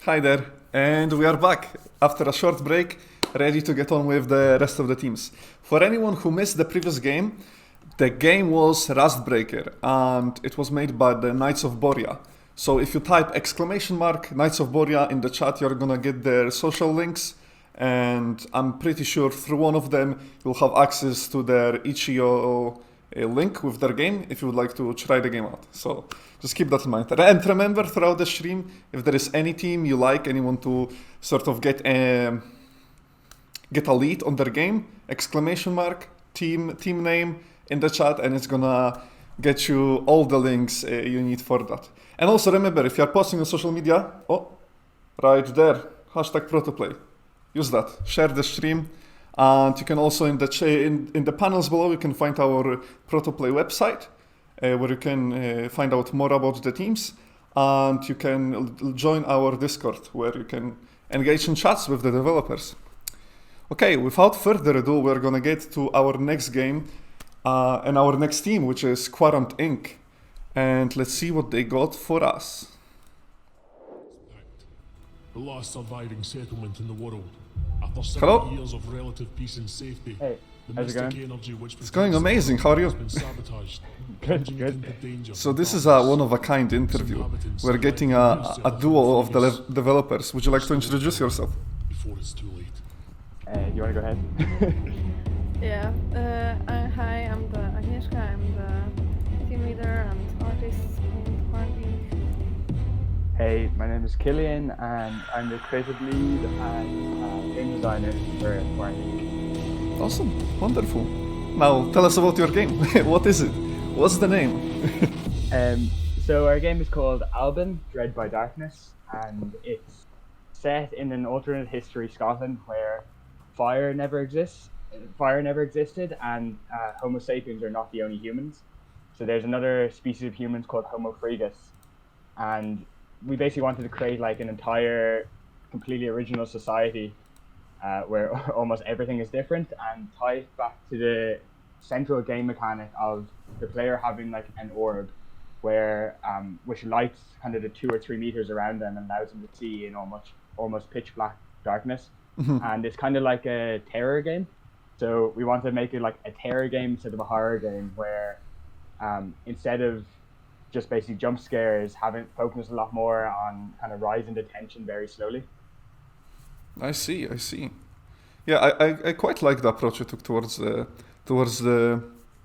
Hi there, and we are back after a short break, ready to get on with the rest of the teams. For anyone who missed the previous game, the game was Rustbreaker, and it was made by the Knights of Boria. So if you type exclamation mark Knights of Boria in the chat, you're gonna get their social links, and I'm pretty sure through one of them you'll have access to their itch.io link with their game if you would like to try the game out. So just keep that in mind. And remember throughout the stream, if there is any team you like and you want to sort of get a lead on their game, exclamation mark, team name in the chat, and it's gonna get you all the links you need for that. And also remember, if you're posting on social media, right there, hashtag ProtoPlay. Use that, share the stream. And you can also in the panels below you can find our ProtoPlay website where you can find out more about the teams, and you can join our Discord where you can engage in chats with the developers. Okay, without further ado, we're gonna get to our next game and our next team, which is Quarant Inc. And let's see what they got for us. The last surviving settlement in the world. After 70 Hello? years of relative peace and safety, Hey, the how's it mystic going? energy which It's going amazing, how are you? has been sabotaged, plunging it into danger. So this is a one-of-a-kind interview. We're getting a duo of the developers. Would you like to introduce yourself? Before it's too late. You want to go ahead? Yeah. Hi, I'm the Agnieszka. I'm the team leader and artist in Quarantine. Hey, my name is Killian, and I'm the creative lead and game designer for Quarant. Awesome, wonderful. Now tell us about your game. What is it? What's the name? So our game is called Alban, Dread by Darkness, and it's set in an alternate history Scotland where fire never existed, and Homo sapiens are not the only humans. So there's another species of humans called Homo fregus, and we basically wanted to create like an entire, completely original society where almost everything is different, and tie it back to the central game mechanic of the player having like an orb where which lights kind of the 2 or 3 meters around them and allows them to see in almost pitch black darkness. And it's kind of like a terror game. So we wanted to make it like a terror game instead of a horror game where instead of just basically jump scares, focus a lot more on kind of rising the tension very slowly. I see. Yeah, I quite like the approach you took towards the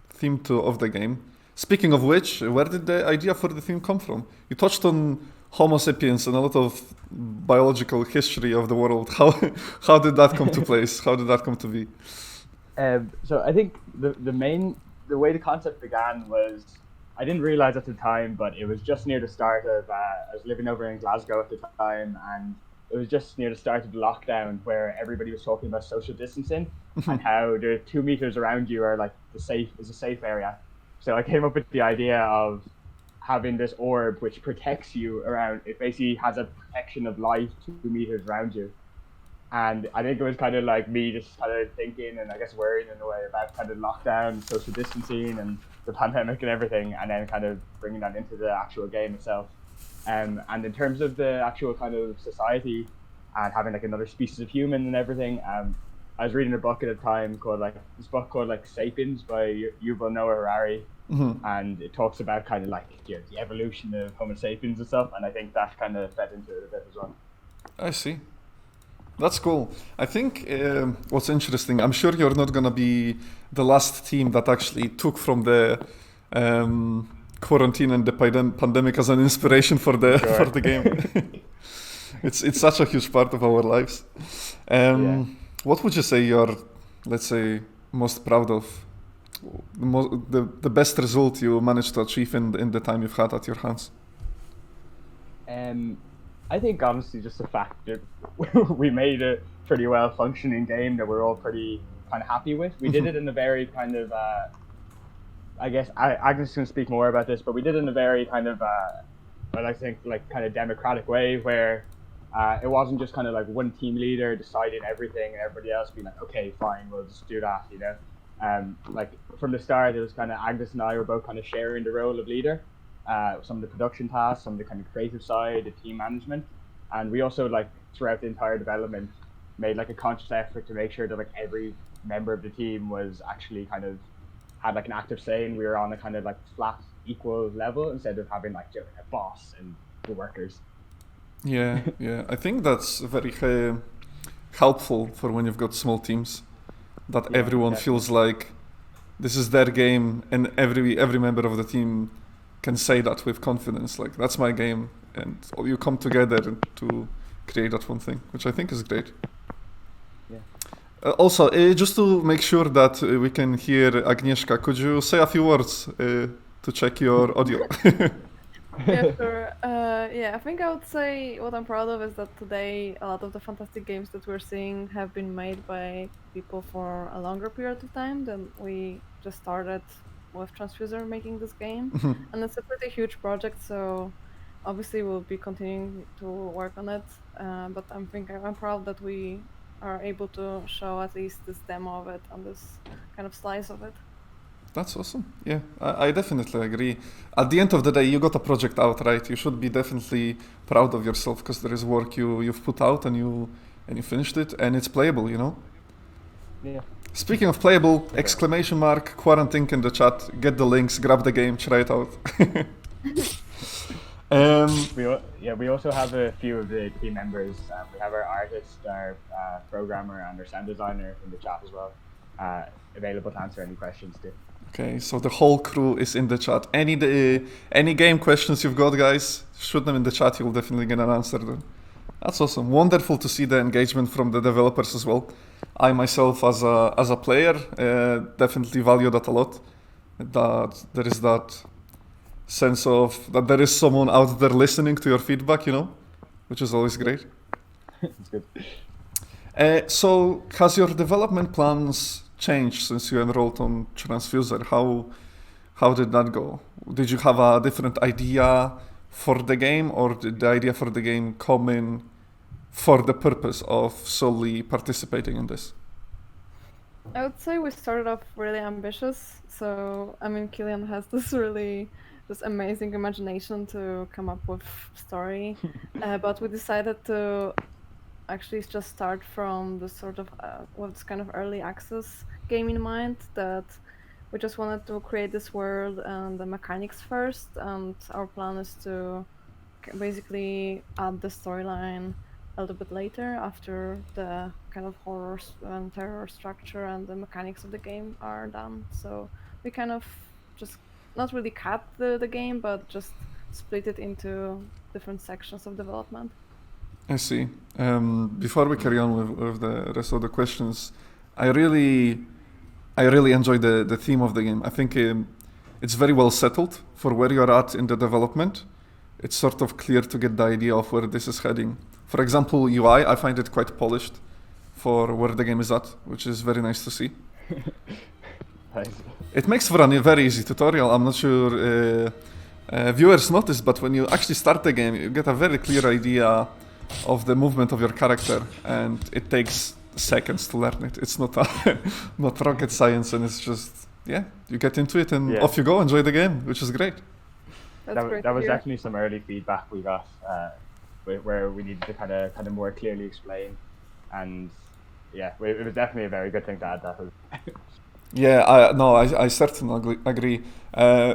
theme of the game. Speaking of which, where did the idea for the theme come from? You touched on Homo sapiens and a lot of biological history of the world. How did that come to place? How did that come to be? So I think the way the concept began was, I didn't realize at the time, but it was just near the start of, I was living over in Glasgow at the time, and it was just near the start of the lockdown where everybody was talking about social distancing and how the 2 meters around you are like a safe area. So I came up with the idea of having this orb which protects you around. It basically has a protection of light 2 meters around you. And I think it was kind of like me just kind of thinking and I guess worrying in a way about kind of lockdown, social distancing and the pandemic and everything, and then kind of bringing that into the actual game itself. And in terms of the actual kind of society and having like another species of human and everything, I was reading a book at a time called Sapiens by Yuval Noah Harari, and it talks about kind of like the evolution of Homo sapiens and stuff, and I think that kind of fed into it a bit as well. I see. That's cool. I think what's interesting, I'm sure you're not going to be the last team that actually took from the quarantine and the pandemic as an inspiration for the for the game. It's such a huge part of our lives. What would you say you're, let's say, most proud of? The best result you managed to achieve in the time you've had at your hands? I think honestly just the fact that we made a pretty well functioning game that we're all pretty kind of happy with. We did it in a very kind of, I guess Agnes can speak more about this, but we did it in a very kind of, I think like kind of democratic way where it wasn't just kind of like one team leader deciding everything and everybody else being like, okay, fine, we'll just do that, you know. Like from the start, it was kind of Agnes and I were both kind of sharing the role of leader. Some of the production tasks, some of the kind of creative side, the team management, And we also like throughout the entire development made like a conscious effort to make sure that like every member of the team was actually kind of had like an active say, and we were on a kind of like flat equal level instead of having like a boss and the workers. Yeah, yeah. I think that's very helpful for when you've got small teams, that Yeah, everyone definitely. feels like this is their game, and every member of the team can say that with confidence. Like that's my game, and you come together to create that one thing, which I think is great. Yeah. Also, just to make sure that we can hear Agnieszka, could you say a few words to check your audio? Yeah, sure. Yeah, I think I would say what I'm proud of is that today a lot of the fantastic games that we're seeing have been made by people for a longer period of time than we just started with Transfuser making this game. And it's a pretty huge project, so obviously we'll be continuing to work on it. But I'm proud that we are able to show at least this demo of it and this kind of slice of it. That's awesome. Yeah, I definitely agree. At the end of the day, you got a project out, right? You should be definitely proud of yourself because there is work you've put out and you finished it and it's playable. You know. Yeah. Speaking of playable, exclamation mark Quarant in the chat. Get the links, grab the game, try it out. We also have a few of the team members. We have our artist, our programmer, and our sound designer in the chat as well, available to answer any questions too. Okay, so the whole crew is in the chat. Any game questions you've got, guys, shoot them in the chat. You'll definitely get an answer then. That's awesome. Wonderful to see the engagement from the developers as well. I myself, as a player, definitely value that a lot. That there is that sense of that there is someone out there listening to your feedback, you know, which is always great. It's good. So, has your development plans changed since you enrolled on Transfuser? How did that go? Did you have a different idea for the game, or did the idea for the game come in for the purpose of solely participating in this? I would say we started off really ambitious. So, I mean, Killian has this amazing imagination to come up with story. But we decided to actually just start from the sort of with this kind of early access game in mind, that we just wanted to create this world and the mechanics first, and our plan is to basically add the storyline a little bit later after the kind of horror and terror structure and the mechanics of the game are done. So we kind of just not really cut the game, but just split it into different sections of development. I see. Before we carry on with the rest of the questions, I really enjoy the theme of the game. I think it's very well settled for where you're at in the development. It's sort of clear to get the idea of where this is heading. For example, UI, I find it quite polished for where the game is at, which is very nice to see. Nice. It makes for a very easy tutorial. I'm not sure viewers notice, but when you actually start the game, you get a very clear idea of the movement of your character, and it takes seconds to learn it. It's not not rocket science, and it's just you get into it and off you go, enjoy the game, which is great. That was definitely some early feedback we got, where we needed to kind of more clearly explain, and it was definitely a very good thing to add that. I certainly agree,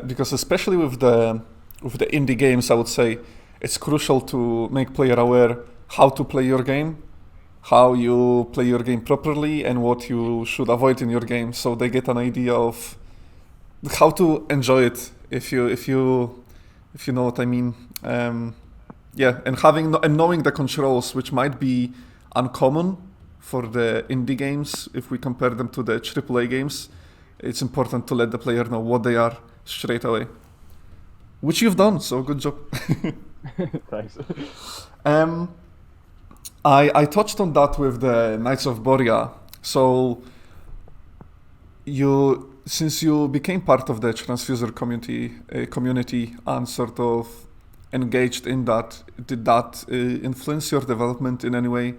because especially with the indie games, I would say it's crucial to make player aware how to play your game, how you play your game properly, and what you should avoid in your game, so they get an idea of how to enjoy it. If you know what I mean. And knowing the controls, which might be uncommon for the indie games if we compare them to the AAA games, it's important to let the player know what they are straight away, which you've done, so good job. Thanks. I touched on that with the Knights of Borea. So since you became part of the Transfuser community and sort of engaged in that, did that influence your development in any way?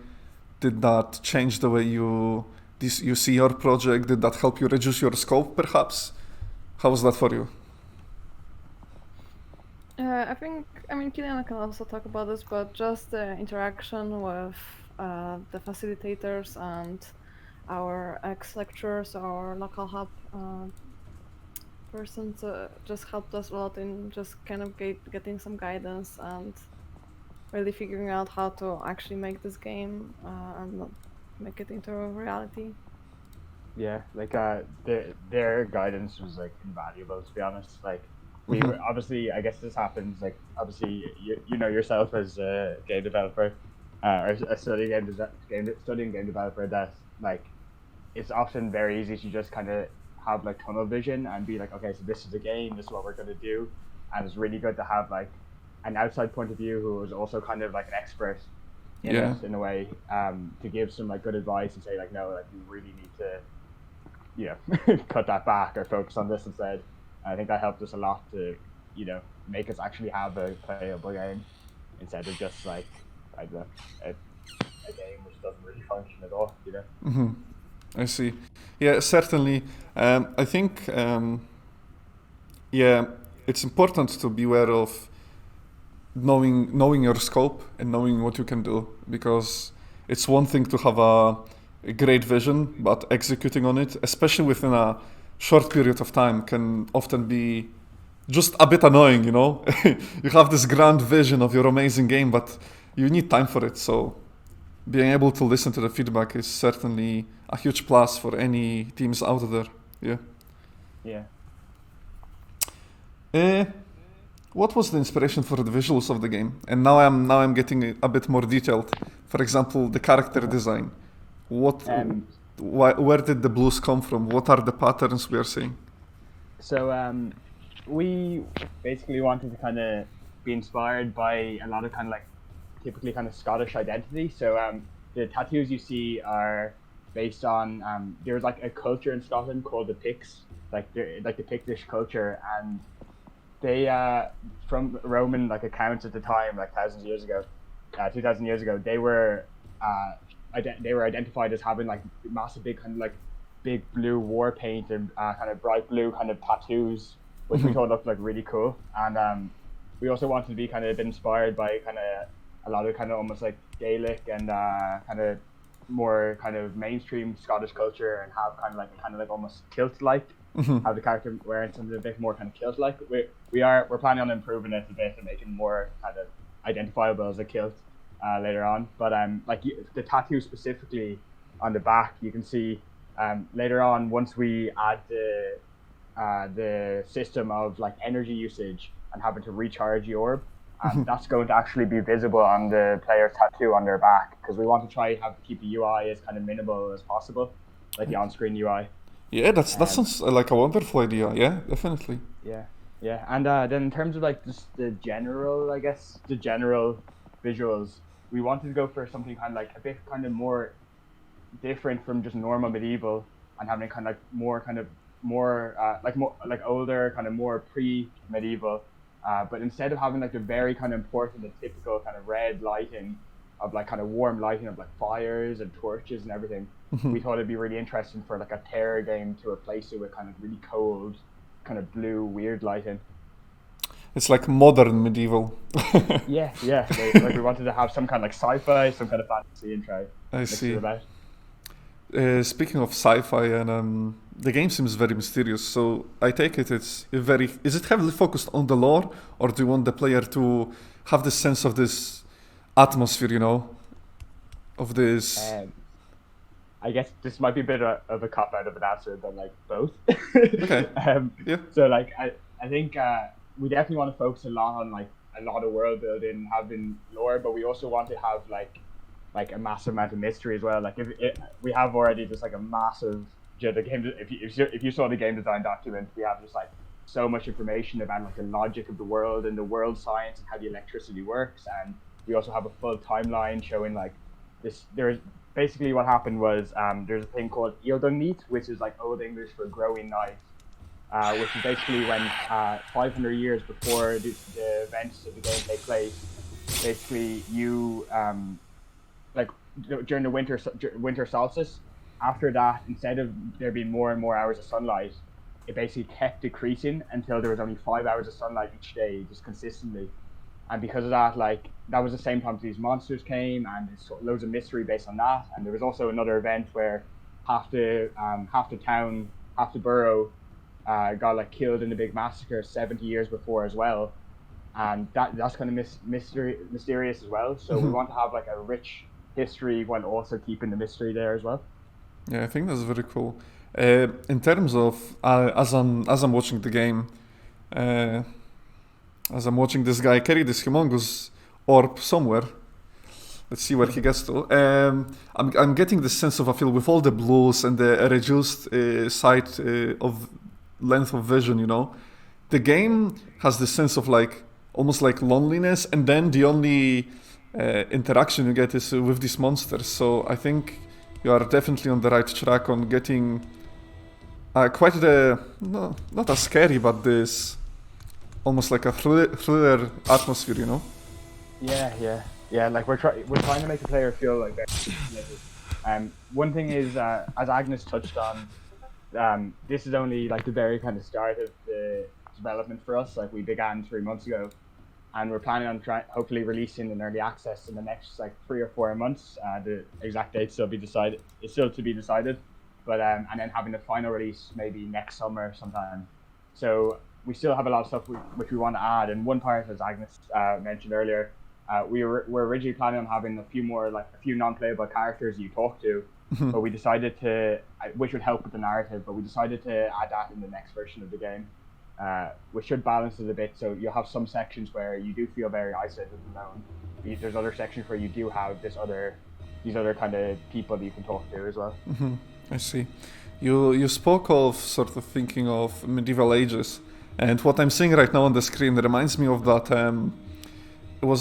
Did that change the way you see your project? Did that help you reduce your scope, perhaps? How was that for you? I think, I mean, Killian can also talk about this, but just the interaction with the facilitators and our ex-lecturers, our local hub persons just helped us a lot in just kind of getting some guidance and really figuring out how to actually make this game and not make it into a reality. Yeah, like their guidance was like invaluable, to be honest. Like we were obviously, I guess this happens. Like obviously, you know yourself as a game developer, or a studying game developer, that like it's often very easy to just kind of have like tunnel vision and be like, okay, so this is a game, this is what we're gonna do, and it's really good to have like an outside point of view who is also kind of like an expert in Yeah. it in a way, to give some like good advice and say like, no, like you really need to, you know, cut that back or focus on this instead. And I think that helped us a lot to, you know, make us actually have a playable game instead of just like, I don't know, a game which doesn't really function at all, you know. I see. Yeah, certainly. I think, yeah, it's important to be aware of knowing your scope and knowing what you can do, because it's one thing to have a great vision, but executing on it, especially within a short period of time, can often be just a bit annoying. You have this grand vision of your amazing game, but you need time for it. So being able to listen to the feedback is certainly a huge plus for any teams out there. Yeah. Yeah. Uh, what was the inspiration for the visuals of the game? And now I'm getting a bit more detailed. For example, the character design. What, Um, where did the blues come from? What are the patterns we are seeing? so we basically wanted to kind of be inspired by a lot of kind of like typically kind of Scottish identity. So the tattoos you see are based on, there's like a culture in Scotland called the Picts, like the Pictish culture, and they from Roman like accounts at the time, like thousands of years ago, 2,000 years ago, they were identified as having like massive big kind of like big blue war paint and kind of bright blue kind of tattoos, which we thought looked like really cool. And we also wanted to be kind of a bit inspired by kind of a lot of kind of almost like Gaelic and kind of more kind of mainstream Scottish culture, and have kind of like almost kilt like, have the character wearing something a bit more kind of kilt like. We're planning on improving it a bit and making more kind of identifiable as a kilt later on. But the tattoo specifically on the back, you can see later on, once we add the system of like energy usage and having to recharge the orb, that's going to actually be visible on the player's tattoo on their back, because we want to try keep the UI as kind of minimal as possible, like the on-screen UI. Yeah, that sounds like a wonderful idea. Yeah, definitely. Yeah, yeah. And then in terms of like just the general, I guess the general visuals, we wanted to go for something kind of like a bit kind of more different from just normal medieval, and having kind of more like older, kind of more pre-medieval. But instead of having like the very kind of important and typical kind of red lighting of like kind of warm lighting of like fires and torches and everything, we thought it'd be really interesting for like a terror game to replace it with kind of really cold, kind of blue, weird lighting. It's like modern medieval. Yeah, yeah. Like we wanted to have some kind of like sci-fi, some kind of fantasy, and try I mix it see. about. Speaking of sci-fi, and the game seems very mysterious. So I take it it's very. Is it heavily focused on the lore, or do you want the player to have the sense of this atmosphere? Of this. Um, I guess this might be a bit of a cop out of an answer, but like both. Okay. um, Yeah. so like I think we definitely want to focus a lot on like a lot of world building, having lore, but we also want to have like a massive amount of mystery as well. Like we have already just like a massive, the game. If you saw the game design document, we have just like so much information about like the logic of the world and the world science and how the electricity works, and we also have a full timeline showing like this. There's basically what happened was, there's a thing called Eildonmeat, which is like Old English for growing knife, which is basically when 500 years before the events of the game take place, basically you like during the winter solstice. After that, instead of there being more and more hours of sunlight, it basically kept decreasing until there was only 5 hours of sunlight each day, just consistently. And because of that, like that was the same time these monsters came, and there's loads of mystery based on that. And there was also another event where half the town, half the borough, got like killed in a big massacre 70 years before as well, and that's kind of mysterious as well. So we want to have like a rich history while also keeping the mystery there as well. Yeah, I think that's very cool. In terms of as I'm watching the game, as I'm watching this guy carry this humongous orb somewhere. Let's see where he gets to. I'm getting this sense of a feel with all the blues and the reduced sight of length of vision. You know, the game has this sense of like almost like loneliness, and then the only interaction you get is with these monsters. So I think you are definitely on the right track on getting quite the not as scary, but this almost like a thriller atmosphere. You know. Yeah. Like we're trying to make the player feel like they're one thing is, as Agnes touched on, this is only like the very kind of start of the development for us. Like we began 3 months ago, and we're planning on hopefully releasing in early access in the next like 3 or 4 months. The exact date still be decided. It's still to be decided, but and then having the final release maybe next summer sometime. So we still have a lot of stuff which we want to add. And one part, as Agnes mentioned earlier, we're originally planning on having a few non-playable characters you talk to, but we decided to, which would help with the narrative, but we decided to add that in the next version of the game, which should balance it a bit. So you'll have some sections where you do feel very isolated and alone. There's other sections where you do have these other kind of people that you can talk to as well. I see. You spoke of sort of thinking of medieval ages, and what I'm seeing right now on the screen reminds me of that.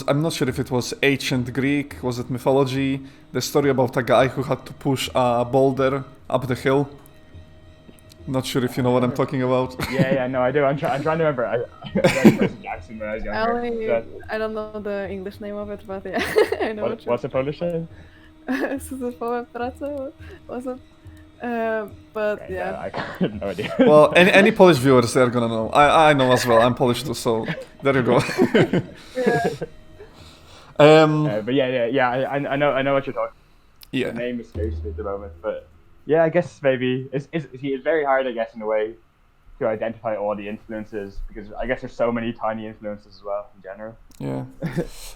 I'm not sure if it was ancient Greek, was it mythology? The story about a guy who had to push a boulder up the hill. Not sure if you know what I'm talking about. Yeah, no, I do. I'm trying to remember. I read Percy Jackson when I was younger. I don't know the English name of it, but yeah, I know what's the Polish name? Sisyphowe prace, was it? But yeah. I have no idea. Well, any Polish viewers, they're gonna know. I know as well. I'm Polish too, so there you go. But yeah. I know what you're talking. Yeah. The name escapes me at the moment, but yeah, I guess maybe it's very hard, I guess, in a way, to identify all the influences, because I guess there's so many tiny influences as well in general. Yeah.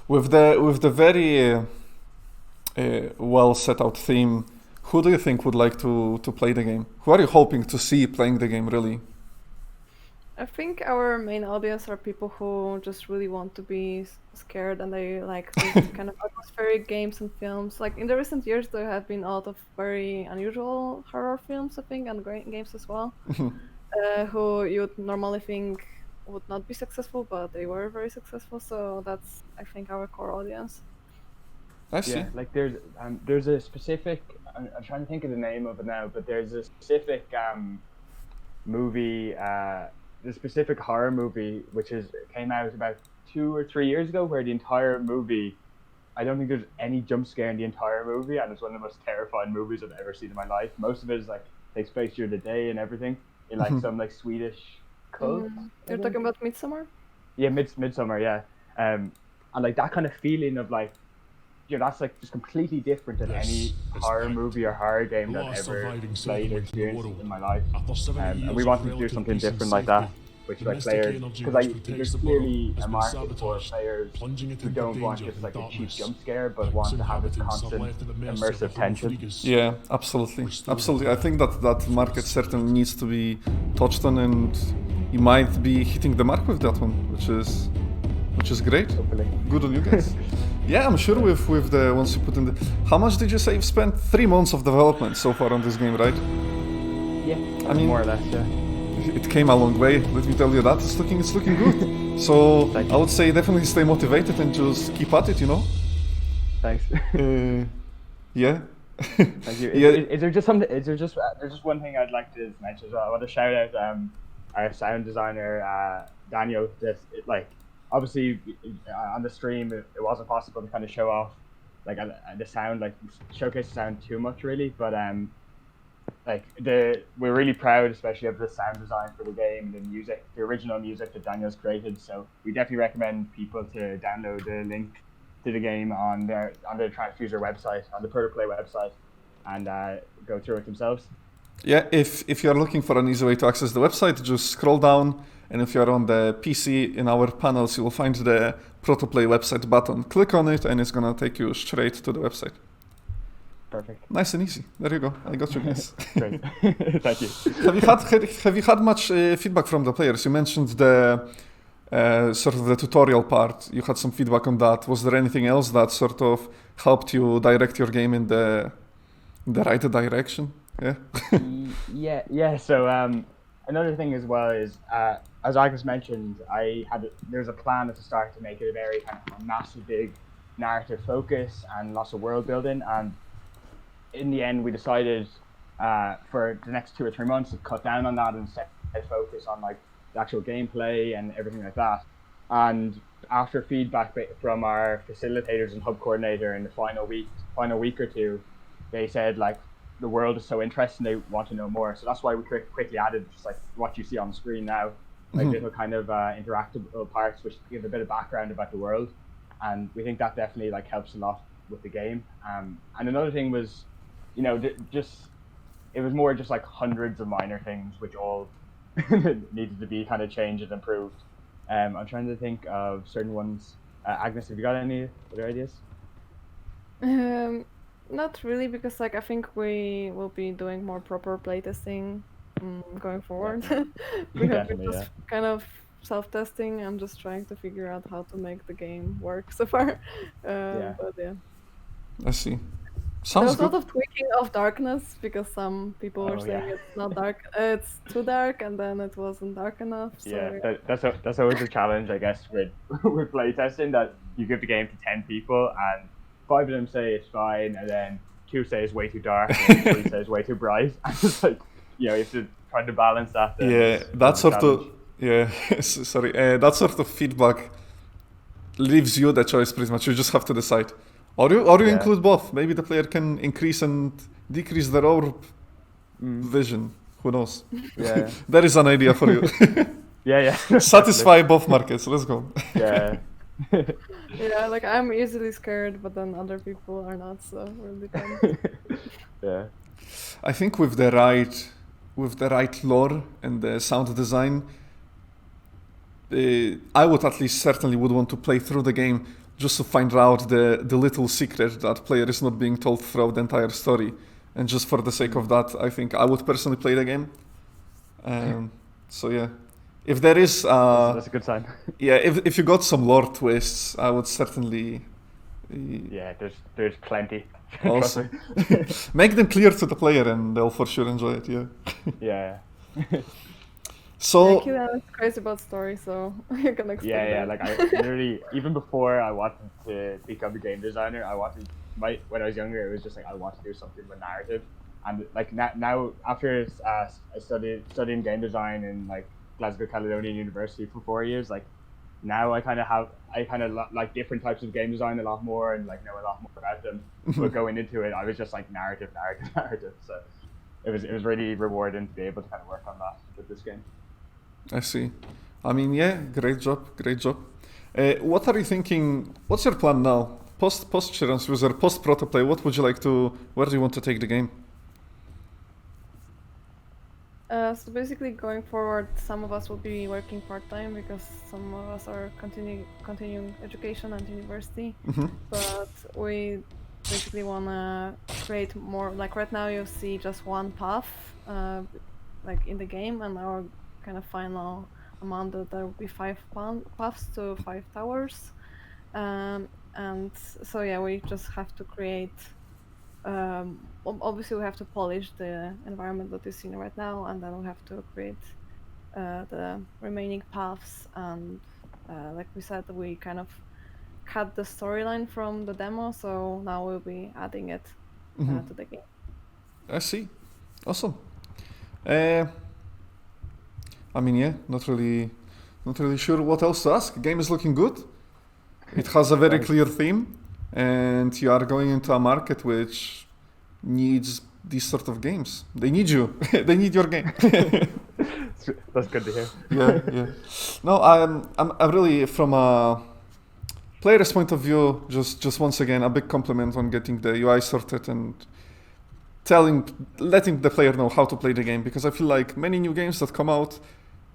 with the very well set out theme. Who do you think would like to play the game? Who are you hoping to see playing the game, really? I think our main audience are people who just really want to be scared, and they like these kind of atmospheric games and films. Like in the recent years, there have been a lot of very unusual horror films, I think, and great games as well, who you'd normally think would not be successful, but they were very successful. So that's, I think, our core audience. I see. Yeah, like there's a specific. I'm trying to think of the name of it now, but there's a specific movie, the specific horror movie, which came out about 2 or 3 years ago, where the entire movie, I don't think there's any jump scare in the entire movie, and it's one of the most terrifying movies I've ever seen in my life. Most of it is like takes place during the day and everything, in like some like Swedish cult. You're talking about Midsummer? Yeah, Midsummer, yeah. And like that kind of feeling of like, that's like just completely different than any horror movie or horror game that I've ever played or experienced in my life. And we wanted to do something different like that, which like players, because there's clearly a market for players who don't want just like a cheap jump scare, but want to have this constant immersive tension. Yeah, absolutely. I think that market certainly needs to be touched on, and you might be hitting the mark with that one, which is great. Hopefully. Good on you guys. Yeah, I'm sure with the ones you put in the... How much did you say you've spent? 3 months of development so far on this game, right? Yeah, I mean, more or less, yeah. It came a long way, let me tell you that. It's looking good. So I would say definitely stay motivated and just keep at it, you know? Thanks. Yeah. Thank you. Is there just something? There's just one thing I'd like to mention as well. I want to shout out our sound designer Daniel. Obviously on the stream it wasn't possible to kind of show off like the sound, like showcase the sound too much really, but we're really proud, especially of the sound design for the game, the music, the original music that Daniel's created. So we definitely recommend people to download the link to the game on the Transfuser website, on the ProtoPlay website, and go through it themselves. Yeah, if you're looking for an easy way to access the website, just scroll down, and if you're on the PC in our panels, you will find the ProtoPlay website button. Click on it, and it's gonna take you straight to the website. Perfect. Nice and easy. There you go. I got you guys. Great. Thank you. Have you had much feedback from the players? You mentioned the sort of the tutorial part. You had some feedback on that. Was there anything else that sort of helped you direct your game in the right direction? Yeah. Yeah. So another thing as well is, as Agnes mentioned, there's a plan at the start to make it a very kind of a massive, big narrative focus and lots of world building. And in the end, we decided for the next 2 or 3 months to cut down on that and set focus on like the actual gameplay and everything like that. And after feedback from our facilitators and hub coordinator in the final week or two, they said like the world is so interesting, they want to know more. So that's why we quickly added just like what you see on the screen now, like little kind of interactive parts which give a bit of background about the world, and we think that definitely like helps a lot with the game. And another thing was, you know, it was more just like hundreds of minor things which all needed to be kind of changed and improved. I'm trying to think of certain ones. Agnes, have you got any other ideas? Not really, because like I think we will be doing more proper playtesting going forward. We have been just kind of self-testing and just trying to figure out how to make the game work so far. But yeah. I see. There was Sounds a lot good. of tweaking of darkness because some people were saying it's not dark, it's too dark, and then it wasn't dark enough. So That's always a challenge, I guess, with playtesting, that you give the game to 10 people and 5 of them say it's fine, and then 2 say it's way too dark, and 3 say it's way too bright. And it's like, you know, you have to try to balance that. That sort of feedback leaves you the choice pretty much. You just have to decide. Or you include both. Maybe the player can increase and decrease their own vision. Who knows? Yeah. That is an idea for you. Yeah. Satisfy both markets. Let's go. Yeah. Yeah, like I'm easily scared, but then other people are not, so it really depends. Yeah. I think with the right lore and the sound design, I would at least certainly would want to play through the game just to find out the little secret that player is not being told throughout the entire story. And just for the sake of that, I think I would personally play the game. So yeah. If there is... that's a good sign. Yeah, if you got some lore twists, I would certainly... Yeah, there's plenty. Awesome. Make them clear to the player and they'll for sure enjoy it, yeah. Yeah. So Killian is crazy about story, so you can explain. Yeah. Like I literally, even before I wanted to become a game designer, when I was younger, it was just like I want to do something with narrative. And like now after I studying game design in like Glasgow Caledonian University for 4 years, like now I kind of like different types of game design a lot more and like know a lot more about them. But going into it, I was just like narrative. So it was really rewarding to be able to kind of work on that with this game. I see. I mean, yeah, great job. What are you thinking? What's your plan now? Post Transfuser, post ProtoPlay, where do you want to take the game? So basically, going forward, some of us will be working part-time because some of us are continuing education at university. But we basically want to create more. Like right now, you see just one path, like in the game, and our kind of final amount that there will be 5 paths to 5 towers. And so yeah, we just have to create. Obviously, we have to polish the environment that is seen right now, and then we have to create the remaining paths. And like we said, we kind of cut the storyline from the demo, so now we'll be adding it to the game. I see. Awesome. I mean, yeah, not really sure what else to ask. Game is looking good. It has a very clear theme, and you are going into a market which needs these sort of games. They need you. They need your game. That's good to hear. Yeah. No, I'm really, from a player's point of view, just once again, a big compliment on getting the UI sorted and letting the player know how to play the game, because I feel like many new games that come out,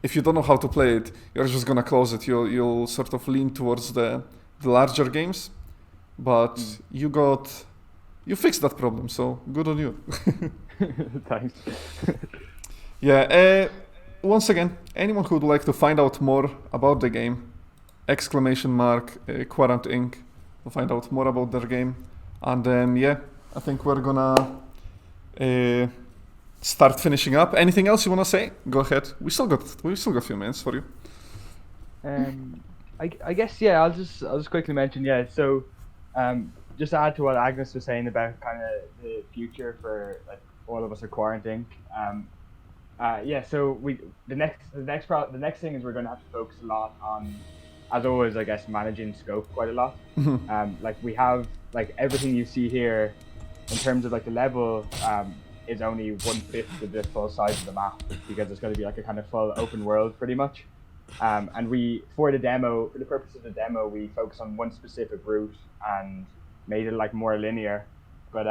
if you don't know how to play it, you're just gonna close it. You'll sort of lean towards the larger games, but you fixed that problem, so good on you. Thanks. Yeah. Once again, anyone who would like to find out more about the game, !Quarant Inc. to find out more about their game, and then I think we're gonna start finishing up. Anything else you wanna say? Go ahead. We still got a few minutes for you. I guess I'll just quickly mention So, just to add to what Agnes was saying about kind of the future for like all of us at Quarant Inc. So the next thing is we're going to have to focus a lot on, as always, I guess, managing scope quite a lot. Like we have like everything you see here in terms of like the level is only 1/5 of the full size of the map, because it's going to be like a kind of full open world pretty much. And for the purpose of the demo, we focus on one specific route and made it like more linear. But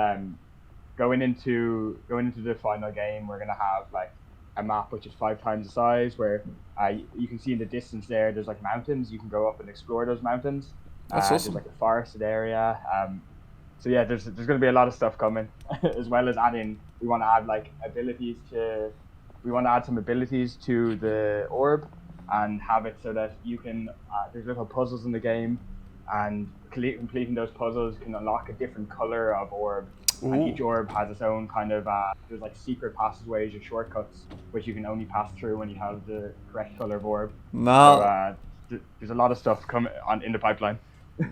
going into the final game, we're gonna have like a map which is 5 times the size, where you can see in the distance there's like mountains. You can go up and explore those mountains. That's awesome. There's like a forested area. There's going to be a lot of stuff coming, as well as we want to add like some abilities to the orb, and have it so that you can there's little puzzles in the game, and completing those puzzles can unlock a different color of orb. Ooh. And each orb has its own kind of there's like secret passageways or shortcuts which you can only pass through when you have the correct color of orb. Now, There's a lot of stuff coming in the pipeline.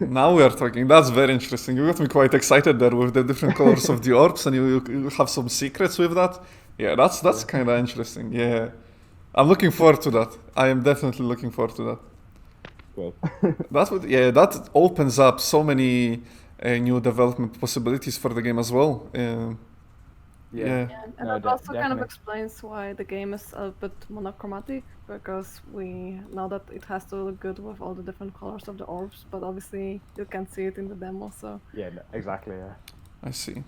now we are talking. That's very interesting. You got me quite excited there with the different colors of the orbs, and you have some secrets with that. Yeah, that's kind of interesting. Yeah, I'm looking forward to that. I am definitely looking forward to that. Cool. That opens up so many new development possibilities for the game as well. And No, it also kind of definitely. explains why the game is a bit monochromatic, because we know that it has to look good with all the different colors of the orbs, but obviously you can see it in the demo, so... Yeah, no, exactly, yeah. I see.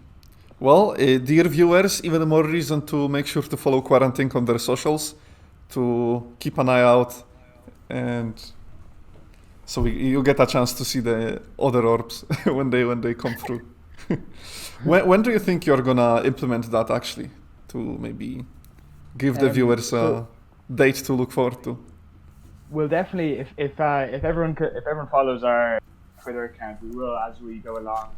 Well, dear viewers, even more reason to make sure to follow Quarant Inc. on their socials, to keep an eye out, and so you get a chance to see the other orbs when they come through. When do you think you're gonna implement that actually, to maybe give the viewers a date to look forward to? We'll definitely, if everyone follows our Twitter account, we will, as we go along,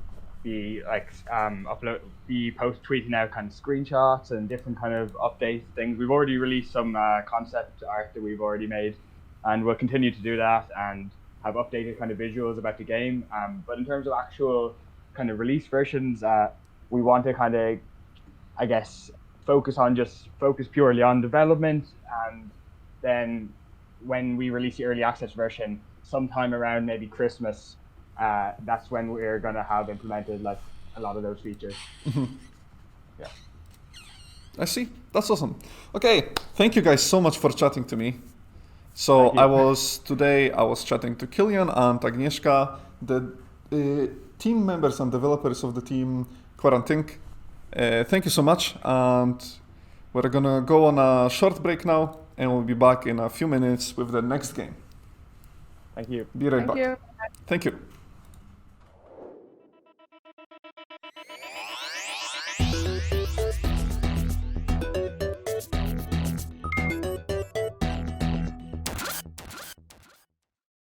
be like tweeting out kind of screenshots and different kind of update things. We've already released some concept art that we've already made, and we'll continue to do that and have updated kind of visuals about the game. But in terms of actual kind of release versions, we want to kind of, I guess, focus purely on development, and then when we release the early access version, sometime around maybe Christmas, that's when we're gonna have implemented like a lot of those features. Yeah. I see. That's awesome. Okay, thank you guys so much for chatting to me. So I was chatting to Killian and Agnieszka, the team members and developers of the team Quarant Inc. Thank you so much, and we're gonna go on a short break now, and we'll be back in a few minutes with the next game. Thank you. Be right back. Thank you. Thank you.